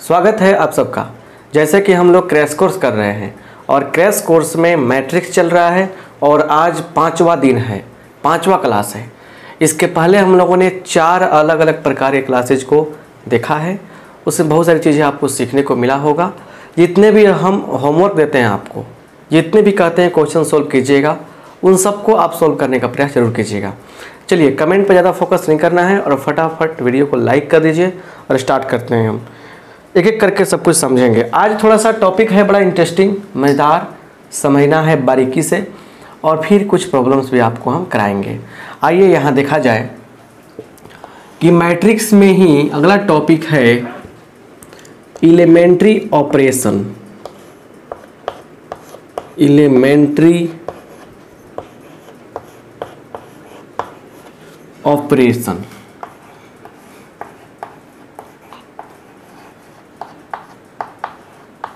स्वागत है आप सबका। जैसे कि हम लोग क्रैश कोर्स कर रहे हैं और क्रैश कोर्स में मैट्रिक्स चल रहा है और आज 5वां दिन है, 5वां क्लास है। इसके पहले हम लोगों ने 4 अलग अलग प्रकार के क्लासेज को देखा है, उसमें बहुत सारी चीज़ें आपको सीखने को मिला होगा। जितने भी हम होमवर्क देते हैं आपको, जितने भी कहते हैं क्वेश्चन सोल्व कीजिएगा, उन सबको आप सोल्व करने का प्रयास जरूर कीजिएगा। चलिए, कमेंट पर ज़्यादा फोकस नहीं करना है और फटाफट वीडियो को लाइक कर दीजिए और स्टार्ट करते हैं। हम एक एक करके सब कुछ समझेंगे। आज थोड़ा सा टॉपिक है बड़ा इंटरेस्टिंग, मज़ेदार, समझना है बारीकी से और फिर कुछ प्रॉब्लम्स भी आपको हम कराएंगे। आइए यहाँ देखा जाए कि मैट्रिक्स में ही अगला टॉपिक है elementary operation. Elementary operation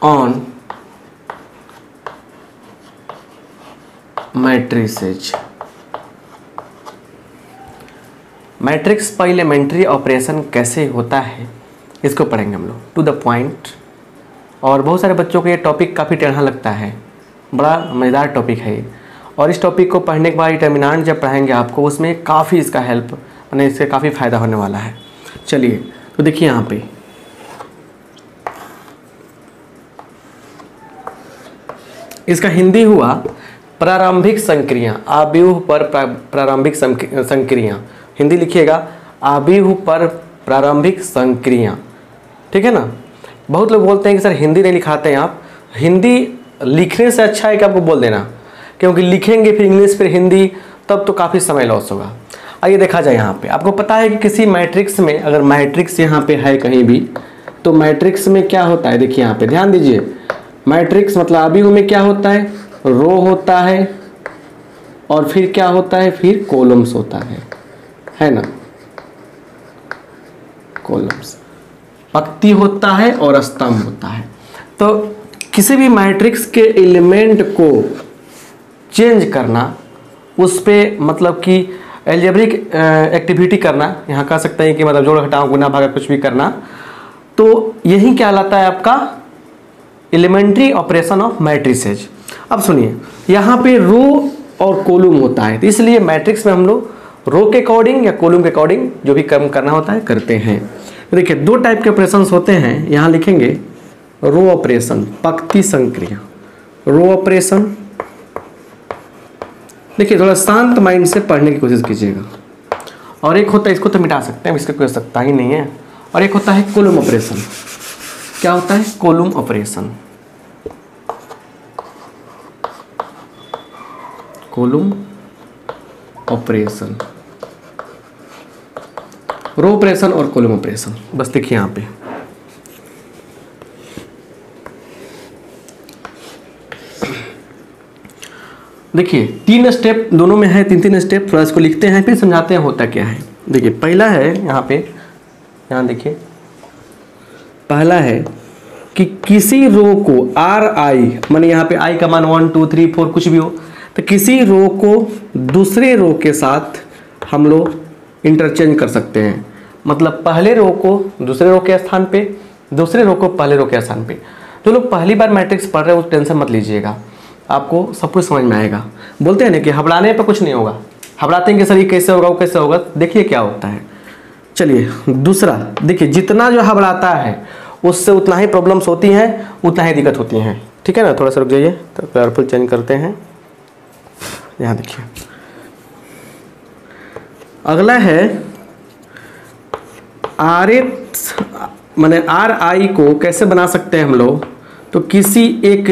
on matrices. Matrix पर एलिमेंट्री ऑपरेशन कैसे होता है इसको पढ़ेंगे हम लोग, टू द पॉइंट। और बहुत सारे बच्चों को ये टॉपिक काफ़ी टेढ़ा लगता है, बड़ा मज़ेदार टॉपिक है ये। और इस टॉपिक को पढ़ने के बाद डिटर्मिनेंट जब पढ़ेंगे आपको, उसमें काफ़ी इसका हेल्प, माने इससे काफ़ी फ़ायदा होने वाला है। चलिए तो देखिए यहाँ पे इसका हिंदी हुआ प्रारंभिक संक्रिया, आव्यूह पर प्रारंभिक संक्रिया। हिंदी लिखिएगा आव्यूह पर प्रारंभिक संक्रिया, ठीक है ना। बहुत लोग बोलते हैं कि सर हिंदी नहीं लिखाते हैं आप। हिंदी लिखने से अच्छा है कि आपको बोल देना, क्योंकि लिखेंगे फिर इंग्लिश फिर हिंदी, तब तो काफ़ी समय लॉस होगा। आइए देखा जाए यहाँ पे। आपको पता है कि किसी मैट्रिक्स में, अगर मैट्रिक्स यहाँ पे है कहीं भी, तो मैट्रिक्स में क्या होता है, देखिए यहाँ पे ध्यान दीजिए। मैट्रिक्स मतलब आव्यूह में क्या होता है, रो होता है और फिर क्या होता है, फिर कॉलम्स होता है ना। कॉलम्स, पंक्ति होता है और स्तंभ होता है। तो किसी भी मैट्रिक्स के एलिमेंट को चेंज करना, उस पर मतलब कि एल्जेब्रिक एक्टिविटी करना, यहाँ कह सकते हैं कि मतलब जोड़ घटाव गुना भागा कुछ भी करना, तो यही क्या लाता है आपका एलिमेंट्री ऑपरेशन ऑफ मैट्रिसेज। अब सुनिए, यहाँ पे रो और कॉलम होता है, तो इसलिए मैट्रिक्स में हम लोग रो के अकॉर्डिंग या कॉलम के अकॉर्डिंग जो भी काम करना होता है करते हैं। तो देखिए 2 टाइप के ऑपरेशंस होते हैं। यहाँ लिखेंगे रो ऑपरेशन, पंक्ति संक्रिया, रो ऑपरेशन। देखिए थोड़ा शांत माइंड से पढ़ने की कोशिश कीजिएगा। और एक होता है, इसको तो मिटा सकते हैं, इसका कोई आवश्यकता ही नहीं है। और एक होता है कॉलम ऑपरेशन। क्या होता है, column operation. Column operation, row operation और कॉलम ऑपरेशन। बस देखिए यहाँ पे देखिए 3 स्टेप दोनों में है, 3 स्टेप। थोड़ा इसको लिखते हैं फिर समझाते हैं होता क्या है। देखिए पहला है यहाँ पे, यहाँ देखिए पहला है कि किसी रो को आर आई, माने यहाँ पे आई का मान 1 2 3 4 कुछ भी हो, तो किसी रो को दूसरे रो के साथ हम लोग इंटरचेंज कर सकते हैं। मतलब पहले रो को दूसरे रो के स्थान पे, दूसरे रो को पहले रो के स्थान पे। जो लोग पहली बार मैट्रिक्स पढ़ रहे हैं वो टेंशन मत लीजिएगा, आपको सब कुछ समझ में आएगा। बोलते हैं ना कि हबड़ाने पर कुछ नहीं होगा, हबड़ाते हैं कि सर ये कैसे होगा वो कैसे होगा, देखिए क्या होता है। चलिए दूसरा देखिए, जितना जो हबड़ाता है उससे उतना ही प्रॉब्लम्स होती हैं, उतना ही दिक्कत होती हैं, ठीक है ना। थोड़ा सा रुक जाइए, तो कलरफुल चेंज करते हैं। यहाँ देखिए अगला है आर एस, माने आर आई को कैसे बना सकते हैं हम लोग, तो किसी एक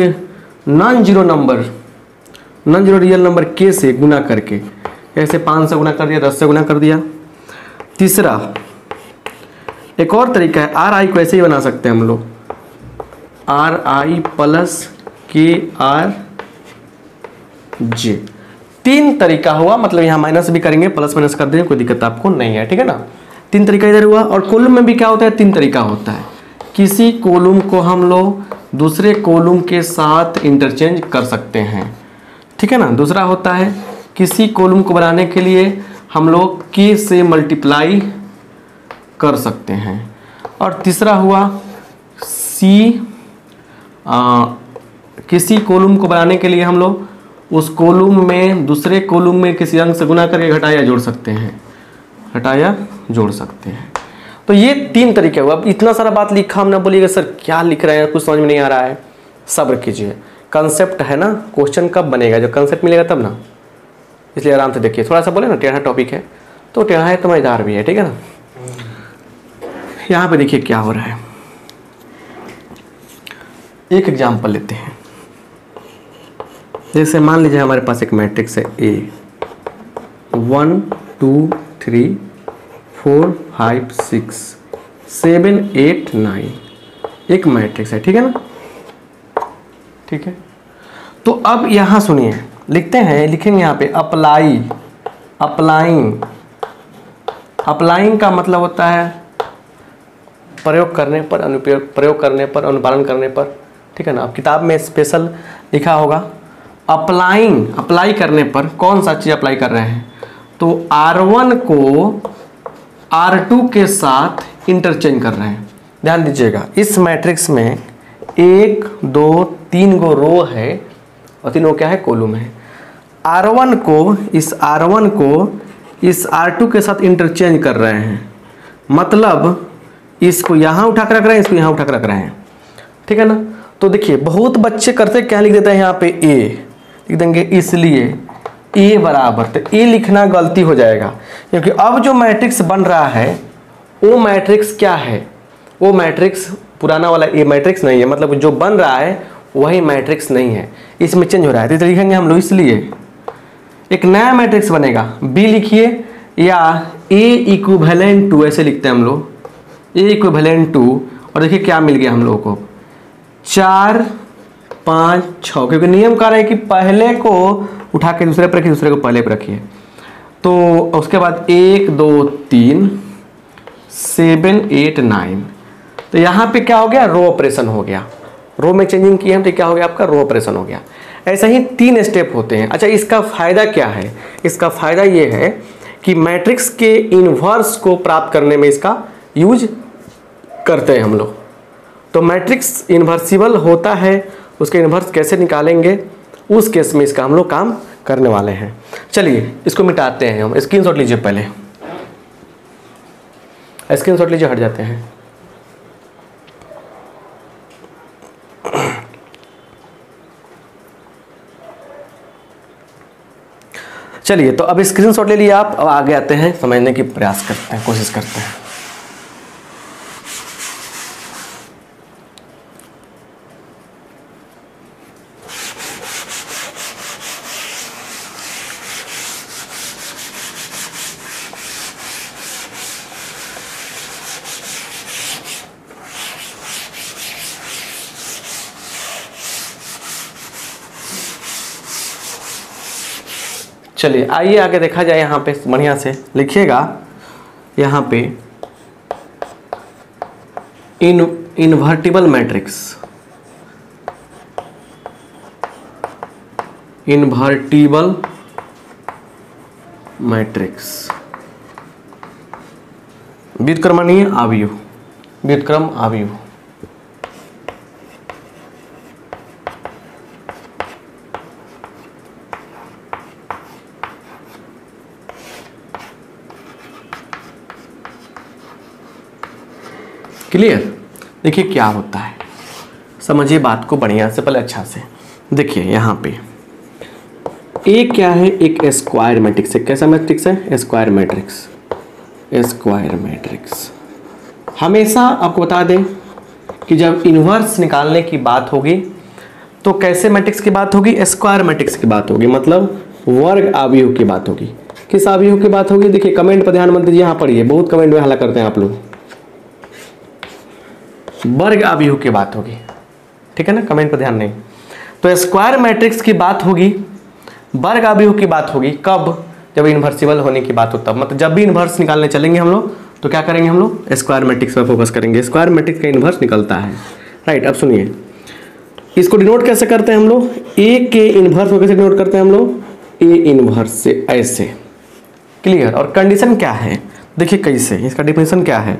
non zero number, non zero real number के से गुना करके, जैसे 5 से गुना कर दिया, 10 से गुना कर दिया। तीसरा एक और तरीका है, आर आई को ऐसे ही बना सकते हैं हम लोग, आर आई प्लस के आर जे। 3 तरीका हुआ, मतलब यहाँ माइनस भी करेंगे प्लस माइनस कर देंगे, कोई दिक्कत आपको नहीं है, ठीक है ना। 3 तरीका इधर हुआ। और कॉलम में भी क्या होता है, 3 तरीका होता है। किसी कॉलम को हम लोग दूसरे कॉलम के साथ इंटरचेंज कर सकते हैं, ठीक है ना। दूसरा होता है किसी कॉलम को बनाने के लिए हम लोग के से मल्टीप्लाई कर सकते हैं। और तीसरा हुआ किसी कॉलम को बनाने के लिए हम लोग उस कॉलम में दूसरे कॉलम में किसी अंक से गुना करके घटा या जोड़ सकते हैं, घटा या जोड़ सकते हैं। तो ये 3 तरीके हुआ। अब इतना सारा बात लिखा, हम ना बोलिएगा सर क्या लिख रहे हैं, कुछ समझ में नहीं आ रहा है। सब्र कीजिए, कंसेप्ट है ना, क्वेश्चन कब बनेगा, जब कंसेप्ट मिलेगा तब ना, इसलिए आराम से देखिए। थोड़ा सा बोले ना टेढ़ा टॉपिक है तो टेढ़ा है तो मजेदार भी है, ठीक है ना। यहाँ पे देखिए क्या हो रहा है, एक एग्जाम्पल लेते हैं। जैसे मान लीजिए हमारे पास एक मैट्रिक्स है ए, 1 2 3 4 5 6 7 8 9, एक मैट्रिक्स है, ठीक है ना, ठीक है। तो अब यहाँ सुनिए, लिखते हैं, लिखेंगे यहाँ पे अप्लाई, अप्लाइंग। अप्लाइंग का मतलब होता है प्रयोग करने पर, अनुप्रयोग, प्रयोग करने पर, अनुपालन करने पर, ठीक है ना। अब किताब में स्पेशल लिखा होगा अप्लाइंग, अप्लाई करने पर कौन सा चीज़ अप्लाई कर रहे हैं, तो R1 को R2 के साथ इंटरचेंज कर रहे हैं। ध्यान दीजिएगा, इस मैट्रिक्स में 1 2 3 गो रो है और 3 गो क्या है, कॉलम है। R1 को इस R2 के साथ इंटरचेंज कर रहे हैं, मतलब इसको यहाँ उठा कर रख रहे हैं, इसको यहाँ उठा कर रख रहे हैं, ठीक है ना। तो देखिए बहुत बच्चे करते क्या लिख देते हैं, यहाँ पे A लिख देंगे, इसलिए A बराबर, तो A लिखना गलती हो जाएगा, क्योंकि अब जो मैट्रिक्स बन रहा है वो मैट्रिक्स क्या है, वो मैट्रिक्स पुराना वाला A मैट्रिक्स नहीं है, मतलब जो बन रहा है वही मैट्रिक्स नहीं है, इसमें चेंज हो रहा है। तो लिखेंगे हम लोग, इसलिए एक नया मैट्रिक्स बनेगा, B लिखिए, या A इक्विवेलेंट टू, ऐसे लिखते हैं हम लोग, A इक्विवेलेंट टू, और देखिए क्या मिल गया हम लोगों को, 4 5 6, क्योंकि नियम कह रहा है कि पहले को उठा के दूसरे पर रखिए, दूसरे को पहले पर रखिए। तो उसके बाद 1 2 3 7 8 9, तो यहाँ पे क्या हो गया, रो ऑपरेशन हो गया, रो में चेंजिंग की है तो क्या हो गया आपका, रो ऑपरेशन हो गया। ऐसा ही 3 स्टेप होते हैं। अच्छा, इसका फ़ायदा क्या है, इसका फ़ायदा ये है कि मैट्रिक्स के इन्वर्स को प्राप्त करने में इसका यूज करते हैं हम लोग। तो मैट्रिक्स इन्वर्सिबल होता है, उसके इन्वर्स कैसे निकालेंगे, उस केस में इसका हम लोग काम करने वाले हैं। चलिए इसको मिटाते हैं हम, स्क्रीनशॉट लीजिए, पहले स्क्रीनशॉट लीजिए, हट जाते हैं। चलिए तो अब स्क्रीनशॉट ले लिए आप, अब आगे आते हैं, समझने की प्रयास करते हैं, कोशिश करते हैं। चलिए आइए आगे देखा जाए। यहाँ पे बढ़िया से लिखिएगा, यहाँ पे इन्वर्टिबल मैट्रिक्स, इन्वर्टिबल मैट्रिक्स, व्युत्क्रमणीय अवयव, व्युत्क्रम अवयव। क्लियर? देखिए क्या होता है, समझिए बात को बढ़िया से, पहले अच्छा से देखिए। यहाँ पे ए क्या है, एक स्क्वायर मैट्रिक्स है। कैसा मैट्रिक्स है? Square matrix. स्क्वायर मैट्रिक्स हमेशा आपको बता दें कि जब इन्वर्स निकालने की बात होगी तो कैसे मैट्रिक्स की बात होगी, स्क्वायर मैट्रिक्स की बात होगी, मतलब वर्ग अवयव की बात होगी। किस अवयव की बात होगी? देखिए कमेंट पर ध्यान मत दीजिए, यहाँ पढ़िए, बहुत कमेंट में हल्ला करते हैं आप लोग। वर्ग अवयव की बात होगी, ठीक है ना, कमेंट पर ध्यान नहीं। तो स्क्वायर मैट्रिक्स की बात होगी, वर्ग अवयव की बात होगी कब? जब इन्वर्सिबल होने की बात हो तब, मतलब जब भी इन्वर्स निकालने चलेंगे हम लोग तो क्या करेंगे हम लोग? स्क्वायर मैट्रिक्स पर फोकस करेंगे। स्क्वायर मैट्रिक्स का इन्वर्स निकलता है, राइट। अब सुनिए, इसको डिनोट कैसे करते हैं हम लोग? ए के इन्वर्स को कैसे डिनोट करते हैं हम लोग? ए इन्वर्स से, ऐसे। क्लियर? और कंडीशन क्या है देखिए कैसे, इसका डिफिनेशन क्या है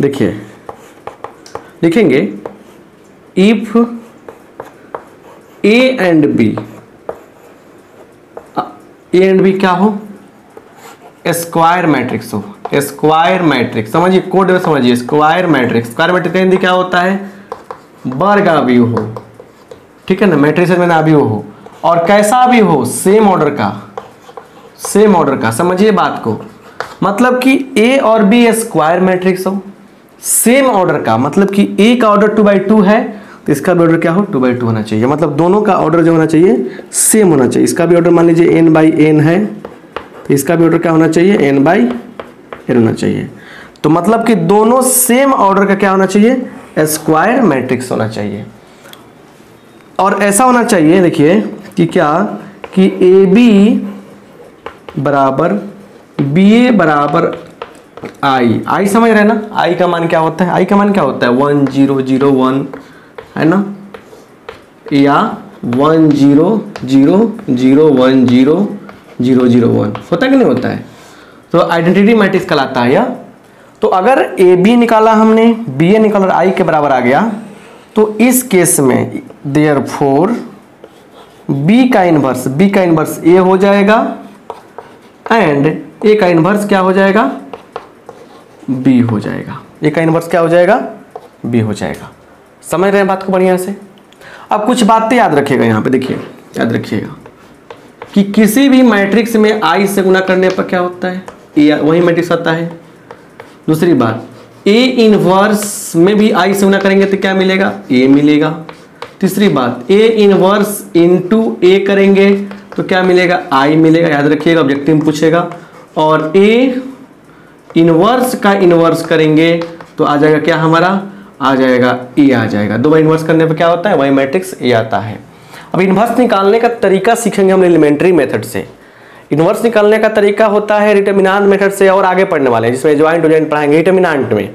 देखिए, लिखेंगे इफ ए एंड बी क्या हो, स्क्वायर मैट्रिक्स हो, स्क्वायर मैट्रिक्स समझिए, कोड में समझिए, स्क्वायर मैट्रिक्स। स्क्वायर मैट्रिक्स का हिंदी क्या होता है, वर्ग अवयव हो, ठीक है ना, मैट्रिक्स में ना अवयव हो, और कैसा भी हो, सेम ऑर्डर का, सेम ऑर्डर का, समझिए बात को, मतलब कि ए और बी स्क्वायर मैट्रिक्स हो, सेम ऑर्डर का, मतलब कि ए का ऑर्डर 2/2 है तो इसका भी ऑर्डर क्या हो, 2/2 होना चाहिए, मतलब दोनों का ऑर्डर जो होना चाहिए सेम होना चाहिए। इसका भी ऑर्डर मान लीजिए n/n है तो इसका भी ऑर्डर क्या होना चाहिए, n/n होना चाहिए। तो मतलब कि दोनों सेम ऑर्डर का क्या होना चाहिए, स्क्वायर मैट्रिक्स होना चाहिए। और ऐसा होना चाहिए, देखिए कि क्या, कि ए बी बराबर बी ए बराबर आई समझ रहे हैं ना, आई का मान क्या होता है, आई का मान क्या होता है 1 0 0 1 है ना, या 1 0 0 0 1 0 0 0 1 होता है कि नहीं होता है, तो आइडेंटिटी मैट्रिक्स कहलाता है यह। तो अगर ए बी निकाला हमने, बी ए निकाला, आई के बराबर आ गया, तो इस केस में देयरफॉर बी का इन्वर्स ए हो जाएगा एंड ए का इन्वर्स क्या हो जाएगा, बी हो जाएगा, ए का इन्वर्स क्या हो जाएगा, बी हो जाएगा। समझ रहे हैं बात को बढ़िया से। अब कुछ बातें याद रखिएगा, यहाँ पे देखिए, याद रखिएगा कि किसी भी मैट्रिक्स में आई से गुना करने पर क्या होता है, ए वही मैट्रिक्स आता है। दूसरी बात, ए इनवर्स में भी आई से गुना करेंगे तो क्या मिलेगा, ए मिलेगा। तीसरी बात, ए इनवर्स इनटू ए करेंगे तो क्या मिलेगा, आई मिलेगा, याद रखिएगा, ऑब्जेक्टिव में पूछेगा। और ए इनवर्स का इनवर्स करेंगे तो आ जाएगा क्या, हमारा आ जाएगा ए आ जाएगा। दो बार इनवर्स करने पर क्या होता है, वही मैट्रिक्स ए आता है। अब इनवर्स निकालने का तरीका सीखेंगे हम एलिमेंट्री मेथड से। इनवर्स निकालने का तरीका होता है डिटरमिनेंट मेथड से, और आगे पढ़ने वाले हैं जिसमें ज्वाइंट टू पढ़ाएंगे डिटरमिनेंट में।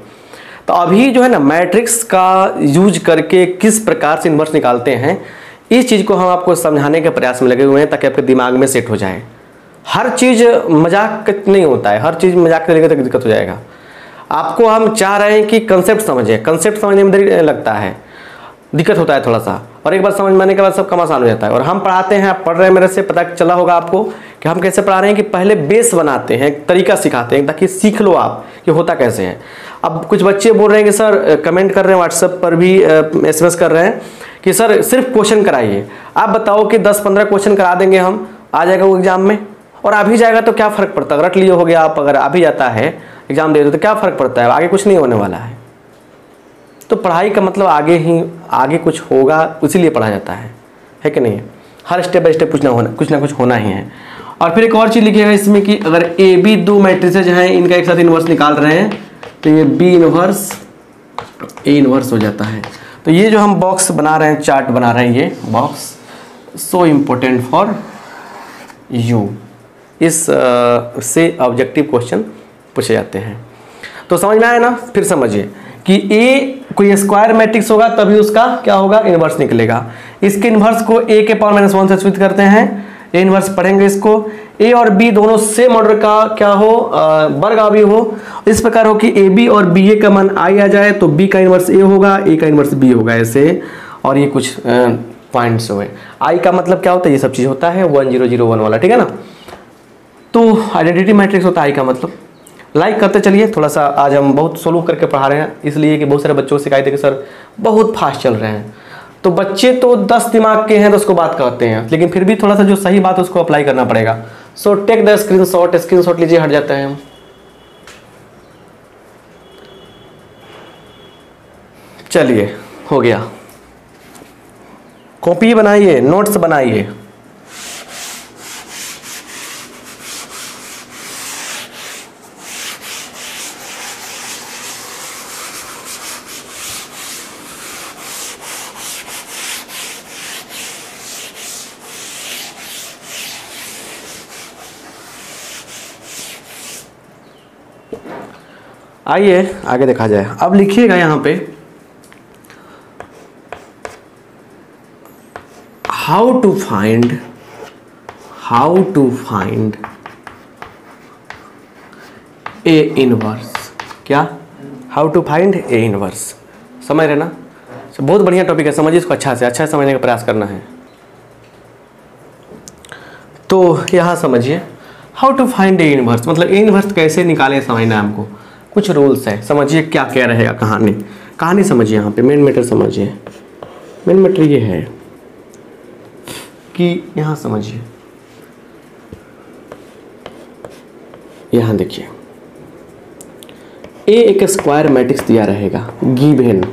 तो अभी जो है ना मैट्रिक्स का यूज करके किस प्रकार से इनवर्स निकालते हैं, इस चीज़ को हम आपको समझाने के प्रयास में लगे हुए हैं ताकि आपके दिमाग में सेट हो जाए। हर चीज़ मजाक नहीं होता है, हर चीज़ मजाक के तरीके तक दिक्कत हो जाएगा। आपको हम चाह रहे हैं कि कंसेप्ट समझें, कंसेप्ट समझने में देरी लगता है, दिक्कत होता है थोड़ा सा, और एक बार समझ में आने के बाद सब काम आसान हो जाता है। और हम पढ़ाते हैं, आप पढ़ रहे हैं मेरे से, पता चला होगा आपको कि हम कैसे पढ़ा रहे हैं कि पहले बेस बनाते हैं, तरीका सिखाते हैं ताकि सीख लो आप कि होता कैसे है। अब कुछ बच्चे बोल रहे हैं कि सर, कमेंट कर रहे हैं व्हाट्सएप पर भी, SMS कर रहे हैं कि सर सिर्फ क्वेश्चन कराइए। आप बताओ कि 10-15 क्वेश्चन करा देंगे हम, आ जाएगा वो एग्जाम में, और आ भी जाएगा तो क्या फ़र्क पड़ता है, रट लिए हो गया आप, अगर आ भी जाता है एग्जाम दे दो तो क्या फ़र्क पड़ता है, आगे कुछ नहीं होने वाला है। तो पढ़ाई का मतलब आगे कुछ होगा, इसीलिए पढ़ा जाता है कि नहीं। हर स्टेप बाय स्टेप कुछ ना कुछ होना ही है। और फिर एक और चीज़ लिखिएगा इसमें कि अगर ए बी दो मैट्रिसेज हैं, इनका एक साथ इन्वर्स निकाल रहे हैं तो ये बी इन्वर्स ए इन्वर्स हो जाता है। तो ये जो हम बॉक्स बना रहे हैं, चार्ट बना रहे हैं, ये box so important for you, इस से ऑब्जेक्टिव क्वेश्चन पूछे जाते हैं। तो समझ में आया ना, फिर समझिए कि ए कोई स्क्वायर मैट्रिक्स होगा तभी उसका क्या होगा, इन्वर्स निकलेगा। इसके इन्वर्स को ए के पावर -1 से सूचित करते हैं, ए इन्वर्स पढ़ेंगे इसको। ए और बी दोनों सेम ऑर्डर का क्या हो, वर्ग अवयव हो। इस प्रकार हो कि ए बी और बी ए का मान आई आ जाए तो बी का इन्वर्स ए होगा, ए का इन्वर्स बी होगा, ऐसे। और ये कुछ पॉइंट्स हुए। आई का मतलब क्या होता है, ये सब चीज़ होता है 1 0 0 1 वाला, ठीक है ना। तो आइडेंटिटी मैट्रिक्स होता है आई का मतलब। लाइक करते चलिए, थोड़ा सा आज हम बहुत सोलो करके पढ़ा रहे हैं, इसलिए कि बहुत सारे बच्चों को शिकायत है कि सर बहुत फास्ट चल रहे हैं। तो बच्चे तो 10 दिमाग के हैं तो उसको बात कहते हैं, लेकिन फिर भी थोड़ा सा जो सही बात है उसको अप्लाई करना पड़ेगा। सो टेक द स्क्रीनशॉट लीजिए, हट जाते हैं हम। चलिए हो गया, कॉपी बनाइए, नोट्स बनाइए। आइए आगे देखा जाए। अब लिखिएगा यहाँ पे how to find A inverse. क्या, how to find A inverse, समझ रहे ना। बहुत बढ़िया टॉपिक है, समझिए इसको अच्छा से समझने का प्रयास करना है। तो यहाँ समझिए how to find A inverse, मतलब ए इनवर्स कैसे निकालें समझना है हमको। कुछ रूल्स है, समझिए क्या क्या रहेगा कहानी समझिए। यहाँ पे मेन मैटर समझिए। मेन मैटर ये है कि यहाँ समझिए, यहाँ देखिए ए एक स्क्वायर मैट्रिक्स दिया रहेगा गिवन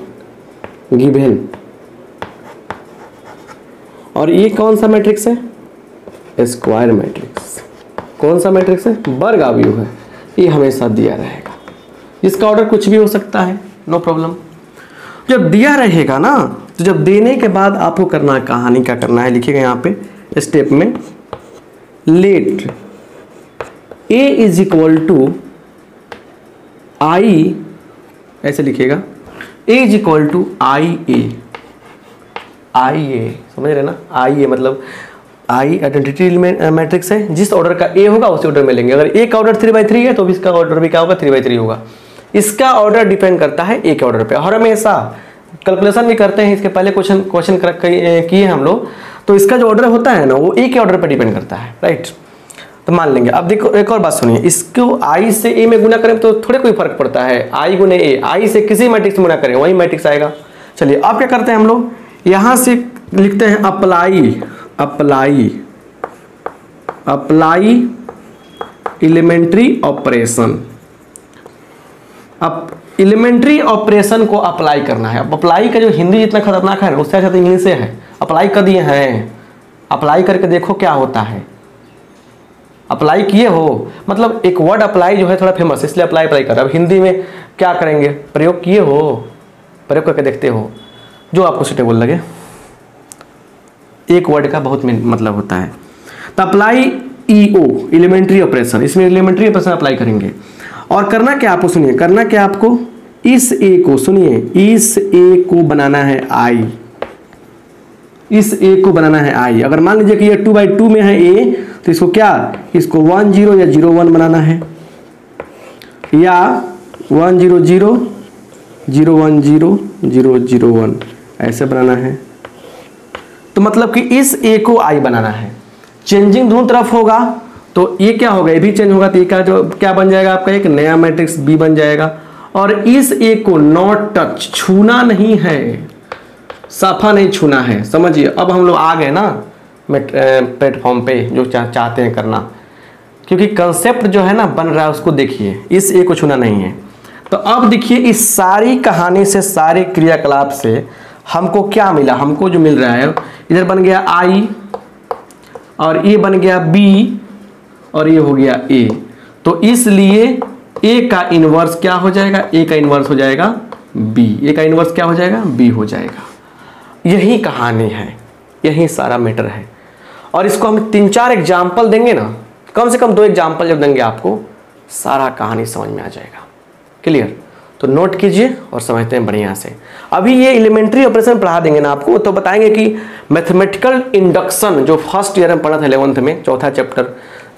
और ये कौन सा मैट्रिक्स है? Square matrix. कौन सा मैट्रिक्स है? वर्ग अवयव है। ये हमेशा दिया रहेगा, इसका ऑर्डर कुछ भी हो सकता है, नो प्रॉब्लम। जब दिया रहेगा ना, तो जब देने के बाद आपको करना है, कहानी क्या करना है लिखिएगा यहाँ पे स्टेप में, let a is equal to I, ऐसे लिखिएगा a is equal to I A, समझ रहे ना? आई ए मतलब आई आइडेंटिटी मैट्रिक्स है, जिस ऑर्डर का ए होगा उसी ऑर्डर में लेंगे। अगर ए का ऑर्डर 3/3 है तो इसका ऑर्डर भी क्या होगा? 3/3 होगा। इसका ऑर्डर डिपेंड करता है ए के ऑर्डर पे। और हमेशा कैलकुलेशन भी करते हैं, इसके पहले क्वेश्चन किए हम लोग, तो इसका जो ऑर्डर होता है ना वो ए के ऑर्डर पे डिपेंड करता है, राइट? तो मान लेंगे। अब देखो एक और बात सुनिए, इसको आई से ए में गुना करें तो थोड़े कोई फर्क पड़ता है, आई गुने ए, आई से किसी मैट्रिक्स में गुना करें वही मैट्रिक्स आएगा। चलिए अब क्या करते हैं हम लोग, यहाँ से लिखते हैं अप्लाई एलिमेंट्री ऑपरेशन। अब एलिमेंट्री ऑपरेशन को अप्लाई करना है। अब अप्लाई का जो हिंदी जितना खतरनाक है उससे अच्छा तो इंग्लिश से है। अप्लाई कर दिए हैं, अप्लाई करके देखो क्या होता है। अप्लाई किए हो, मतलब एक वर्ड अप्लाई जो है थोड़ा फेमस, इसलिए अप्लाई कर। अब हिंदी में क्या करेंगे? प्रयोग किए हो, प्रयोग करके देखते हो, जो आपको सुटेबल लगे। एक वर्ड का बहुत मतलब होता है। तो अप्लाई ईओ एलिमेंट्री ऑपरेशन, इसमें एलिमेंट्री ऑपरेशन अप्लाई करेंगे। और करना क्या आपको, सुनिए करना क्या आपको, इस ए को सुनिए, इस ए को बनाना है आई, इस ए को बनाना है आई। अगर मान लीजिए कि ये 2/2 में है ए, तो इसको क्या, इसको 1 0 या 0 1 बनाना है, या 1 0 0 0 1 0 0 0 1 ऐसे बनाना है। तो मतलब कि इस ए को आई बनाना है। चेंजिंग दोनों तरफ होगा तो ये क्या होगा, ये भी चेंज होगा, तो ये का जो क्या बन जाएगा आपका, एक नया मैट्रिक्स बी बन जाएगा। और इस ए को नॉट टच, छूना नहीं है, साफा नहीं छूना है। समझिए अब हम लोग आ गए ना प्लेटफॉर्म पे जो चाहते हैं करना, क्योंकि कंसेप्ट जो है ना बन रहा है उसको देखिए। इस ए को छूना नहीं है। तो अब देखिए इस सारी कहानी से, सारे क्रियाकलाप से हमको क्या मिला, हमको जो मिल रहा है, इधर बन गया आई और ये बन गया बी और ये हो गया ए। तो इसलिए ए का इनवर्स क्या हो जाएगा, ए का इनवर्स हो जाएगा बी, ए का इनवर्स क्या हो जाएगा, बी हो जाएगा। यही कहानी है, यही सारा मैटर है। और इसको हम 3-4 एग्जाम्पल देंगे ना, कम से कम 2 एग्जाम्पल जब देंगे आपको सारा कहानी समझ में आ जाएगा। क्लियर? तो नोट कीजिए और समझते हैं बढ़िया से। अभी ये एलिमेंट्री ऑपरेशन पढ़ा देंगे ना आपको, तो बताएंगे कि मैथमेटिकल इंडक्शन जो फर्स्ट ईयर में पढ़ा था 11th में, चौथा चैप्टर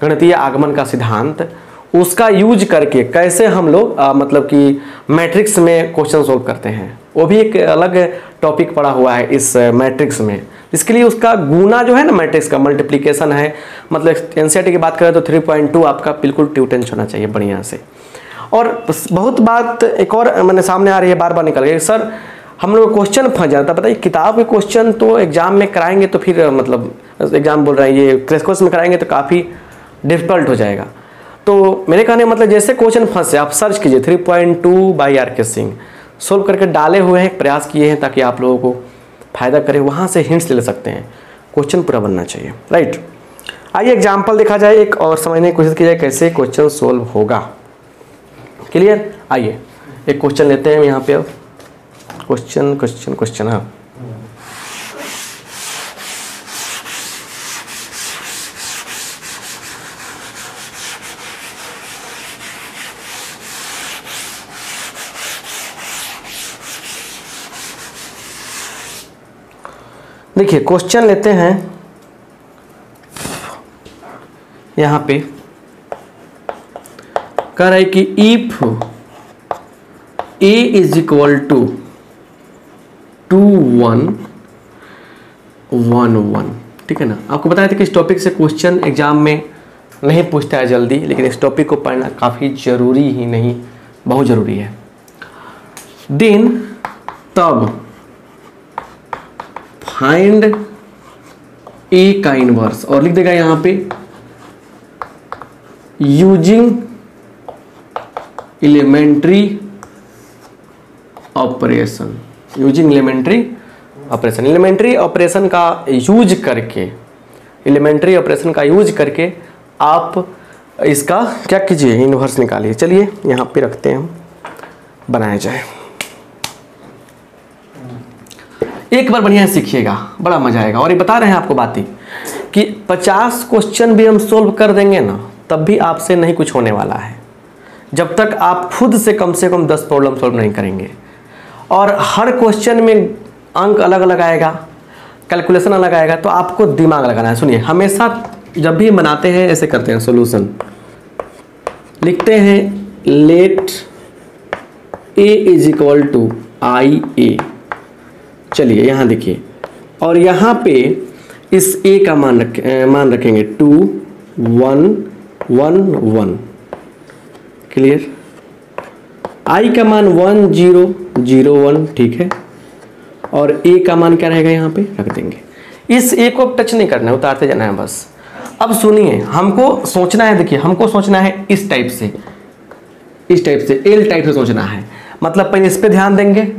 गणितीय आगमन का सिद्धांत, उसका यूज करके कैसे हम लोग मतलब कि मैट्रिक्स में क्वेश्चन सोल्व करते हैं। वो भी एक अलग टॉपिक पड़ा हुआ है इस मैट्रिक्स में। इसके लिए उसका गुना जो है ना मैट्रिक्स का, मल्टीप्लिकेशन है। मतलब एनसीईआरटी की बात करें तो 3.2 आपका बिल्कुल ट्यूटेंस होना चाहिए बढ़िया से। और बहुत बात एक और मैंने सामने आ रही है, बार बार निकल गई, सर हम लोग क्वेश्चन फंस जाता है। पता है किताब के क्वेश्चन तो एग्जाम में कराएंगे तो फिर मतलब एग्जाम बोल रहे हैं, ये क्रैश कोर्स में कराएंगे तो काफ़ी डिफिकल्ट हो जाएगा। तो मेरे कहने मतलब जैसे क्वेश्चन फंसे आप सर्च कीजिए 3.2 बाई आर.के. सिंह, सोल्व करके डाले हुए हैं, प्रयास किए हैं ताकि आप लोगों को फायदा करे, वहाँ से हिंट्स ले सकते हैं। क्वेश्चन पूरा बनना चाहिए, राइट? आइए एग्जाम्पल देखा जाए एक और समझने की कोशिश की जाए कैसे क्वेश्चन सोल्व होगा। क्लियर? आइए एक क्वेश्चन लेते हैं यहाँ पे। अब क्वेश्चन हाँ, देखिए क्वेश्चन लेते हैं यहाँ पे, कह रहा है कि if A is equal to 2111, ठीक है ना। आपको बताया था कि इस टॉपिक से क्वेश्चन एग्जाम में नहीं पूछता है जल्दी, लेकिन इस टॉपिक को पढ़ना काफ़ी ज़रूरी ही नहीं, बहुत ज़रूरी है। देन तब फाइंड ए का इनवर्स, और लिख देगा यहाँ पे using elementary operation, using elementary operation. Elementary operation का यूज करके, एलिमेंट्री ऑपरेशन का यूज करके आप इसका क्या कीजिए, इनवर्स निकालिए। चलिए यहाँ पे रखते हैं, बनाया जाए। एक बार बढ़िया सीखिएगा, बड़ा मजा आएगा। और ये बता रहे हैं आपको बातें कि 50 क्वेश्चन भी हम सोल्व कर देंगे ना, तब भी आपसे नहीं कुछ होने वाला है, जब तक आप खुद से कम 10 प्रॉब्लम सोल्व नहीं करेंगे। और हर क्वेश्चन में अंक अलग अलग आएगा, कैलकुलेशन अलग आएगा, तो आपको दिमाग लगाना है। सुनिए, हमेशा जब भी बनाते हैं ऐसे करते हैं, सॉल्यूशन लिखते हैं let a is equal to I A. चलिए यहाँ देखिए, और यहाँ पे इस a का मान रखेंगे 2 1 1 1, क्लियर। i का मान 1 0 0 1, ठीक है। और a का मान क्या रहेगा, यहाँ पे रख देंगे। इस a को टच नहीं करना है, उतारते जाना है बस। अब सुनिए, हमको सोचना है, देखिए हमको सोचना है इस टाइप से, इस टाइप से, एल टाइप से सोचना है। मतलब पहले इस पे ध्यान देंगे,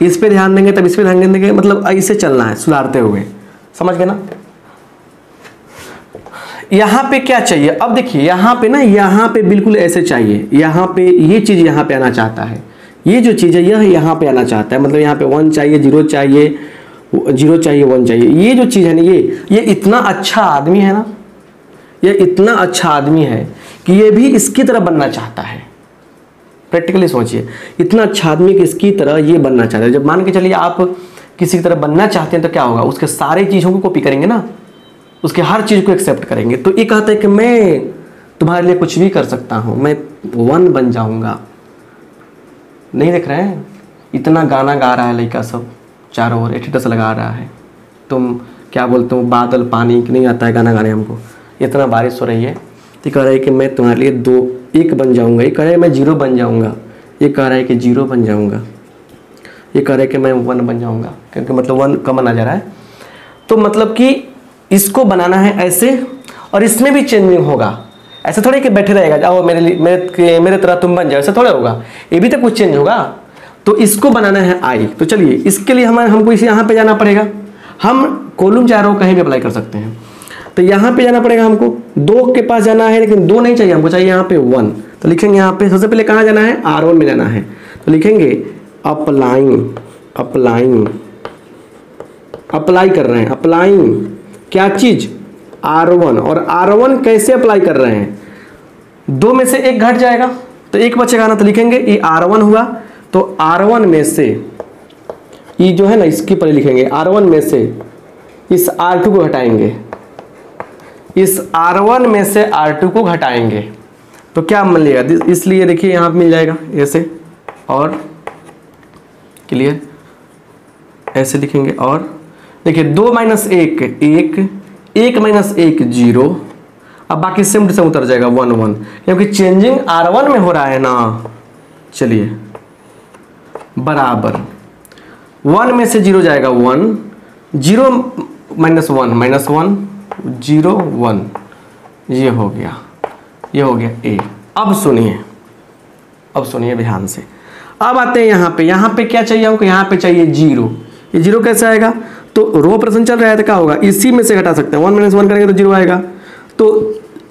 इस पे ध्यान देंगे, तब इस पे ध्यान देंगे, मतलब ऐसे चलना है सुधारते हुए, समझ गए ना। यहाँ पे क्या चाहिए, अब देखिए यहाँ पे ना, यहाँ पे बिल्कुल ऐसे चाहिए, यहाँ पे ये चीज़ यहाँ पे आना चाहता है, ये जो चीज़ है यह यहाँ पे आना चाहता है। मतलब यहाँ पे 1 चाहिए, 0 चाहिए, 0 चाहिए, 1 चाहिए। ये जो चीज़ है ना, ये इतना अच्छा आदमी है ना, ये इतना अच्छा आदमी है कि ये भी इसकी तरह बनना चाहता है। प्रैक्टिकली सोचिए, इतना अच्छा आदमी कि इसकी तरह ये बनना चाहता है। जब मान के चलिए आप किसी की तरह बनना चाहते हैं तो क्या होगा, उसके सारे चीज़ों को कॉपी करेंगे ना, उसके हर चीज़ को एक्सेप्ट करेंगे। तो ये कहता है कि मैं तुम्हारे लिए कुछ भी कर सकता हूँ, मैं 1 बन जाऊँगा। नहीं देख रहे हैं, इतना गाना गा रहा है लड़का सब, चारों ओर स्टेटस लगा रहा है। तुम क्या बोलते हो, बादल पानी नहीं आता है गाना गाने हमको, इतना बारिश हो रही है, तो कह रहा है कि मैं तुम्हारे लिए 1 बन जाऊंगा। ये कह रहा है मैं 0 बन जाऊंगा, ये कह रहा है कि 0 बन जाऊंगा, ये कह रहा है कि मैं 1 बन जाऊंगा, क्योंकि मतलब 1 कम आ जा रहा है। तो मतलब कि इसको बनाना है ऐसे, और इसमें भी चेंजिंग होगा। ऐसे थोड़े कि बैठे रहेगा, जाओ मेरे तरह तुम बन जाओ, ऐसा थोड़ा होगा, ये भी तो कुछ चेंज होगा। तो इसको बनाना है आई। तो चलिए इसके लिए हमको इसे यहाँ पे जाना पड़ेगा। हम कॉलम चारों कहीं भी अप्लाई कर सकते हैं। तो यहाँ पे जाना पड़ेगा हमको, 2 के पास जाना है, लेकिन 2 नहीं चाहिए हमको, चाहिए यहाँ पे 1। तो लिखेंगे यहाँ पे सबसे पहले कहाँ जाना है, R1 में जाना है। तो लिखेंगे अप्लाई कर रहे हैं, अप्लाइंग क्या चीज़, R1। और R1 कैसे अप्लाई कर रहे हैं, 2 में से 1 घट जाएगा तो 1 बचेगा ना। तो लिखेंगे ये R1 हुआ, तो R1 में से ये जो है ना, इसके पर लिखेंगे R1 में से इस R2 को घटाएंगे, इस R1 में से R2 को घटाएंगे तो क्या मिलेगा, इसलिए देखिए यहाँ पे मिल जाएगा ऐसे, और क्लियर ऐसे लिखेंगे। और देखिए 2 - 1 1, 1 - 1 0, अब बाकी सेम टू सेम उतर जाएगा 1 1, क्योंकि चेंजिंग R1 में हो रहा है ना। चलिए बराबर 1 में से 0 जाएगा 1, 0 - 1 -1 0 1, ये हो गया, ये हो गया A। अब सुनिए ध्यान से। अब आते हैं यहाँ पे क्या चाहिए हमको, यहाँ पे चाहिए 0। ये 0 कैसे आएगा, तो रो ऑपरेशन चल रहा है तो क्या होगा, इसी में से घटा सकते हैं, 1 - 1 करेंगे तो 0 आएगा। तो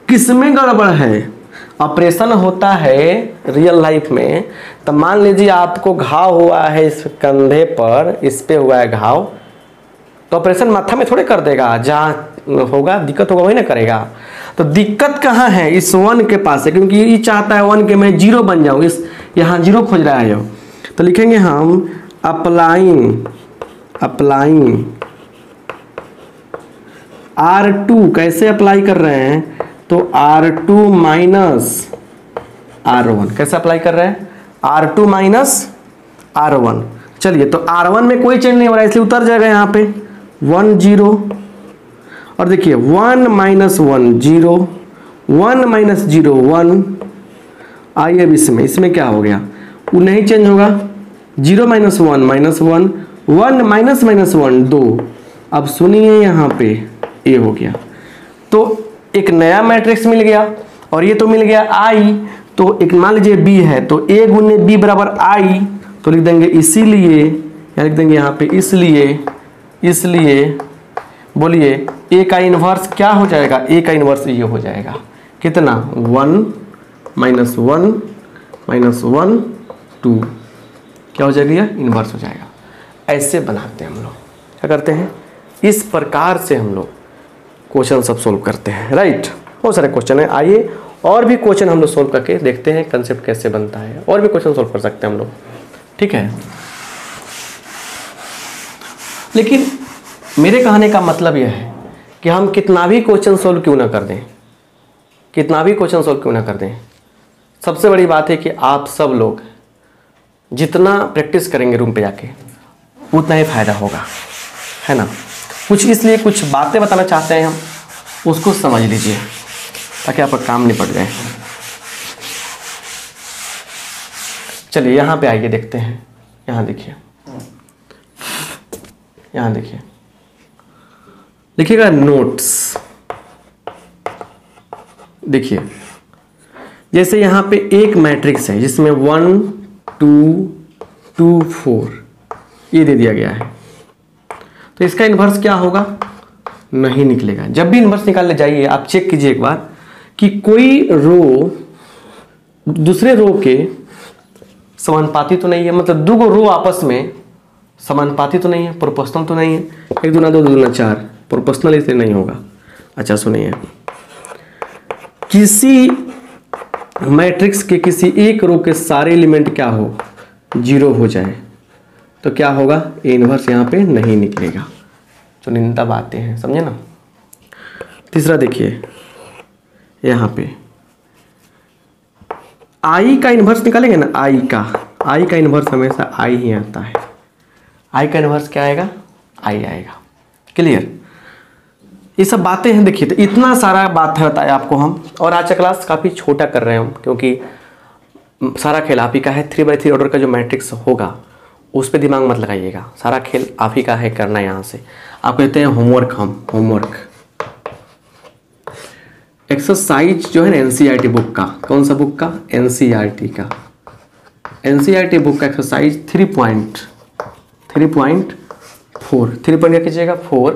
किसमें गड़बड़ है, ऑपरेशन होता है रियल लाइफ में। तो मान लीजिए आपको घाव हुआ है इस कंधे पर, इस पे हुआ है घाव, तो ऑपरेशन माथा में थोड़े कर देगा, जहाँ होगा दिक्कत होगा वही ना करेगा। तो दिक्कत कहाँ है, इस 1 के पास है, क्योंकि ये चाहता है 1 के मैं 0 बन जाऊँ, इस यहाँ 0 खोज रहा है। तो लिखेंगे हम अप्लाइंग R2, कैसे अप्लाई कर रहे हैं, तो R2 - R1, कैसे अप्लाई कर रहे हैं, R2 - R1। चलिए, तो R1 में कोई चेंज नहीं हो रहा है इसलिए उतर जाएगा यहाँ पे 1 0। और देखिए 1 माइनस 1 0, 1 माइनस 0 1। आइए अब इसमें क्या हो गया, वो नहीं चेंज होगा। 0 माइनस 1 माइनस 1, 1 माइनस माइनस 1 2। अब सुनिए यहाँ पे ए हो गया, तो एक नया मैट्रिक्स मिल गया और ये तो मिल गया आई। तो एक मान लीजिए बी है, तो ए गुने बी बराबर आई, तो लिख देंगे इसीलिए, या लिख देंगे यहाँ पे इसलिए बोलिए ए का इन्वर्स क्या हो जाएगा, ए का इन्वर्स ये हो जाएगा कितना 1 माइनस 1 माइनस 1 2, क्या हो जाएगा, इन्वर्स हो जाएगा। ऐसे बनाते हैं हम लोग, क्या करते हैं, इस प्रकार से हम लोग क्वेश्चन सब सोल्व करते हैं, राइट। बहुत सारे क्वेश्चन है, आइए और भी क्वेश्चन हम लोग सोल्व करके देखते हैं कंसेप्ट कैसे बनता है, और भी क्वेश्चन सोल्व कर सकते हैं हम लोग, ठीक है। लेकिन मेरे कहने का मतलब यह है कि हम कितना भी क्वेश्चन सोल्व क्यों ना कर दें, सबसे बड़ी बात है कि आप सब लोग जितना प्रैक्टिस करेंगे रूम पे जाके उतना ही फायदा होगा, है ना। कुछ इसलिए कुछ बातें बताना चाहते हैं हम, उसको समझ लीजिए ताकि आपका काम निपट जाए। चलिए यहाँ पे आइए देखते हैं, यहाँ देखिए, लिखिएगा नोट्स। देखिए जैसे यहाँ पे एक मैट्रिक्स है जिसमें 1 2 2 4 ये दे दिया गया है, तो इसका इन्वर्स क्या होगा, नहीं निकलेगा। जब भी इन्वर्स निकालने जाइए आप चेक कीजिए एक बार कि कोई रो दूसरे रो के समानुपाती तो नहीं है, मतलब दो रो आपस में समानुपाती तो नहीं है, प्रोपोर्शनल तो नहीं है। 1 दूना 2 दूना 4 प्रोपोर्शनल इसलिए नहीं होगा। अच्छा सुनिए, किसी मैट्रिक्स के किसी एक रो के सारे एलिमेंट क्या हो, 0 हो जाए तो क्या होगा, ए इन्वर्स यहाँ पे नहीं निकलेगा। चुनिंदा बातें हैं, समझे ना। तीसरा देखिए यहाँ पे आई का इन्वर्स निकालेंगे ना, आई का इन्वर्स हमेशा आई ही आता है। आई का इन्वर्स क्या आएगा, आई आएगा। क्लियर, ये सब बातें हैं। देखिए तो इतना सारा बात है बताया आपको हम, और आज का क्लास काफ़ी छोटा कर रहे हैं हम क्योंकि सारा खेल आप ही का है। 3x3 ऑर्डर का जो मैट्रिक्स होगा उस पर दिमाग मत लगाइएगा, सारा खेल आप ही का है करना। यहाँ से आप कहते हैं होमवर्क एक्सरसाइज जो है ना एनसीईआरटी बुक का, कौन सा बुक का, एनसीईआरटी का, एनसीईआरटी बुक का एक्सरसाइज 3.4 3 क्या कीजिएगा 4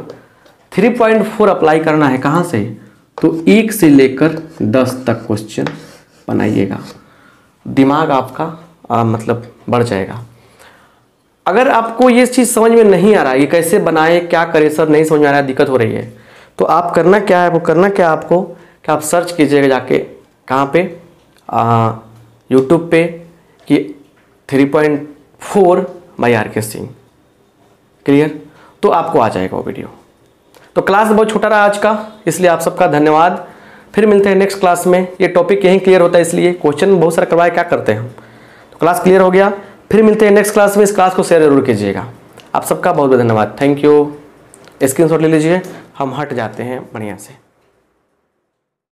3.4 अप्लाई करना है। कहाँ से, तो 1 से लेकर 10 तक क्वेश्चन बनाइएगा, दिमाग आपका मतलब बढ़ जाएगा। अगर आपको ये चीज़ समझ में नहीं आ रहा है, ये कैसे बनाए, क्या करे सर, नहीं समझ में आ रहा है, दिक्कत हो रही है, तो आप करना क्या है, वो करना क्या आपको, कि आप सर्च कीजिएगा जाके कहाँ पे, यूट्यूब पे कि 3.4 बाय आर.के. सिंह। क्लियर, तो आपको आ जाएगा वो वीडियो। तो क्लास बहुत छोटा रहा आज का, इसलिए आप सबका धन्यवाद। फिर मिलते हैं नेक्स्ट क्लास में। ये टॉपिक यहीं क्लियर होता है, इसलिए क्वेश्चन बहुत सारा करवाए, क्या करते हैं हम, तो क्लास क्लियर हो गया। फिर मिलते हैं नेक्स्ट क्लास में, इस क्लास को शेयर जरूर कीजिएगा। आप सबका बहुत बहुत धन्यवाद, थैंक यू। स्क्रीनशॉट ले लीजिए, हम हट जाते हैं बढ़िया से।